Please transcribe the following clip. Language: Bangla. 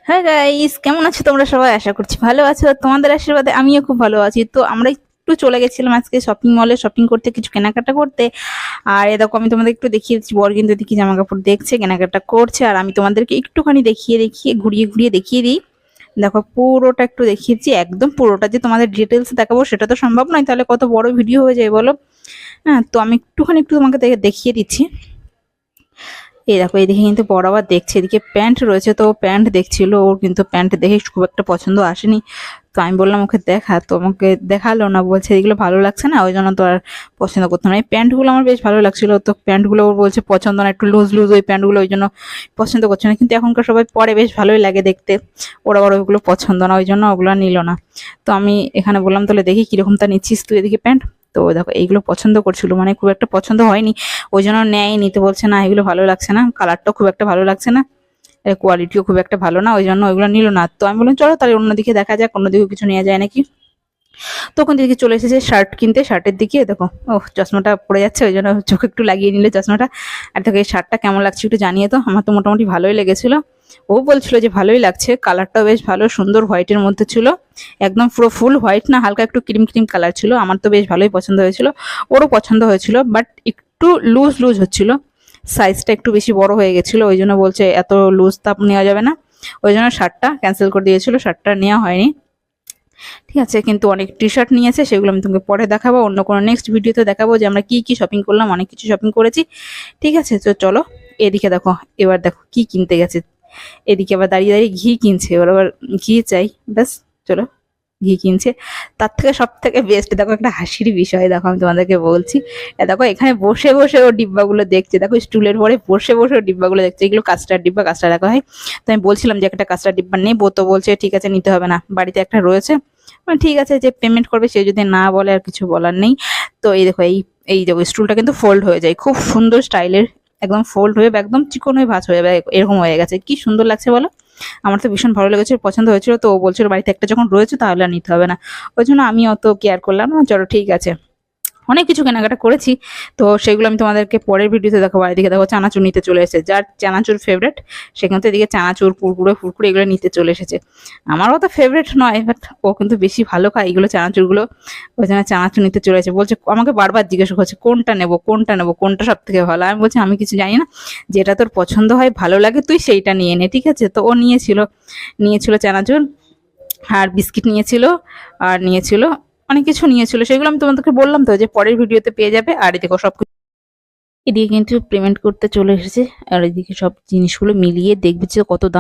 হ্যাঁ গাইস, কেমন আছো তোমরা সবাই? আশা করছি ভালো আছো। তোমাদের আশীর্বাদে আমিও খুব ভালো আছি। তো আমরা একটু চলে গেছিলাম আজকে শপিং মলে শপিং করতে, কিছু কেনাকাটা করতে। আর এ দেখো, আমি তোমাদের একটু দেখিয়ে দিচ্ছি। বর কিন্তু দেখি জামা কাপড় দেখছে, কেনাকাটা করছে, আর আমি তোমাদেরকে একটুখানি দেখিয়ে দেখিয়ে ঘুরিয়ে ঘুরিয়ে দেখিয়ে দিই। দেখো, পুরোটা একটু দেখিয়েছি, একদম পুরোটা যে তোমাদের ডিটেলস দেখাবো সেটা তো সম্ভব নয়, তাহলে কত বড় ভিডিও হয়ে যায় বলো। হ্যাঁ, তো আমি একটু তোমাকে দেখিয়ে দিচ্ছি। এই দেখো, এদিকে কিন্তু বড় আবার দেখছে, এদিকে প্যান্ট রয়েছে, তো প্যান্ট দেখছিল। ওর কিন্তু প্যান্ট দেখে খুব একটা পছন্দ আসেনি। তো আমি বললাম ওকে দেখা, তো আমাকে দেখালো না, বলছে এগুলো ভালো লাগছে না, ওই জন্য তো আর পছন্দ করতাম না। এই প্যান্টগুলো আমার বেশ ভালো লাগছিল, তো প্যান্টগুলো ওর বলছে পছন্দ না, একটু লুজ লুজ ওই প্যান্টগুলো, ওই জন্য পছন্দ করছে না। কিন্তু এখনকার সবাই পরে, বেশ ভালোই লাগে দেখতে। ওর আবার ওইগুলো পছন্দ না, ওই জন্য ওগুলো নিল না। তো আমি এখানে বললাম তাহলে দেখি কিরকম তা নিচ্ছিস তুই এদিকে প্যান্ট। তো দেখো, এইগুলো পছন্দ করছিল, মানে খুব একটা পছন্দ হয়নি, ওই জন্য নেয় নিতে বলছে না, এগুলো ভালো লাগছে না, কালারটাও খুব একটা ভালো লাগছে না, কোয়ালিটিও খুব একটা ভালো না, ওই জন্য ওইগুলো নিল না। তো আমি বললাম চলো তাহলে অন্যদিকে দেখা যাক, অন্যদিকে কিছু নেওয়া যায় নাকি। তখন দিকে চলে এসেছে শার্ট কিনতে, শার্টের দিকে দেখো। ও, চশমাটা পড়ে যাচ্ছে, ওই জন্য চোখে একটু লাগিয়ে নিলে চশমাটা। আর দেখো, এই শার্টটা কেমন লাগছে একটু জানিয়ে তো। আমার তো মোটামুটি ভালোই লেগেছিল। ও বলছিল যে ভালোই লাগছে, কালারটাও বেশ ভালো, সুন্দর হোয়াইটের মধ্যে ছিল। একদম পুরো ফুল হোয়াইট না, হালকা একটু ক্রিম ক্রিম কালার ছিল। আমার তো বেশ ভালোই পছন্দ হয়েছিল, ওরও পছন্দ হয়েছিল, বাট একটু লুজ লুজ হচ্ছিল, সাইজটা একটু বেশি বড় হয়ে গেছিল, ওই জন্য বলছে এত লুজ তাপ নেওয়া যাবে না, ওই জন্য শার্টটা ক্যান্সেল করে দিয়েছিল, শার্টটা নেওয়া হয়নি। ঠিক আছে, কিন্তু অনেক টি শার্ট নিয়েছে, সেগুলো আমি তোমাকে পরে দেখাবো, অন্য কোনো নেক্সট ভিডিওতে দেখাবো যে আমরা কি কি শপিং করলাম, অনেক কিছু শপিং করেছি। ঠিক আছে, তো চলো এদিকে দেখো, এবার দেখো কি কিনতে গেছে। এদিকে আবার দাঁড়িয়ে দাঁড়িয়ে ঘি কিনছে, ওর আবার ঘি চাই, ব্যাস। চলো, ঘি কিনছে। তার থেকে সব থেকে বেস্ট দেখো, একটা হাসির বিষয় দেখো, আমি তোমাদেরকে বলছি। দেখো, এখানে বসে বসে ও ডিব্বাগুলো দেখছে, দেখো স্টুলের পরে বসে বসে ও ডিব্বাগুলো দেখছে, এগুলো কাস্টার্ড ডিব্বা, কাস্টার্ড রাখা হয়। তো আমি বলছিলাম যে একটা কাস্টার্ড ডিব্বা নেবো, তো বলছে ঠিক আছে নিতে হবে না, বাড়িতে একটা রয়েছে। ঠিক আছে, যে পেমেন্ট করবে সে যদি না বলে আর কিছু বলার নেই। তো এই দেখো, এই দেখো স্টুলটা কিন্তু ফোল্ড হয়ে যায়, খুব সুন্দর স্টাইলের, একদম ফোল্ড হয়ে একদম চিকন হয়ে ভাঁজ হয়ে যাবে, এরকম হয়ে গেছে, কি সুন্দর লাগছে বলো। আমার তো ভীষণ ভালো লেগেছে, পছন্দ হয়েছিল। তো ও বলছিল বাড়িতে একটা যখন রয়েছে তাহলে আর নিতে হবে না, ওই জন্য আমি অত কেয়ার করলাম না। চলো ঠিক আছে, অনেক কিছু কেনাকাটা করেছি, তো সেগুলো আমি তোমাদেরকে পরের ভিডিওতে দেখাবো। এদিকে দেখো, চানাচুর নিতে চলে এসেছে, যার চানাচুর ফেভারেট সেখান থেকে এদিকে চানাচুর, কুরকুরে ফুরকুরে এগুলো নিতে চলে এসেছে। আমারও তো ফেভারেট নয়, বাট ও কিন্তু বেশি ভালো খায় এগুলো চানাচুরগুলো, ওই জন্য চানাচুর নিতে চলে এসেছে। বলছে, আমাকে বারবার জিজ্ঞাসা করছে কোনটা নেবো কোনটা নেবো, কোনটা সব থেকে ভালো। আমি বলছি আমি কিছু জানি না, যেটা তোর পছন্দ হয় ভালো লাগে তুই সেইটা নিয়ে নে, ঠিক আছে। তো ও নিয়েছিল, নিয়েছিল চানাচুর, আর বিস্কিট নিয়েছিল, আর নিয়েছিল অনেক কিছু নিয়েছিল, সেগুলো আমি তোমাদেরকে বললাম তো যে পরের ভিডিওতে পেয়ে যাবে। আর এদিকে সব এদিকে কিন্তু পেমেন্ট করতে চলে এসেছে, আর এদিকে সব জিনিসগুলো মিলিয়ে দেখবে যে কত দাম।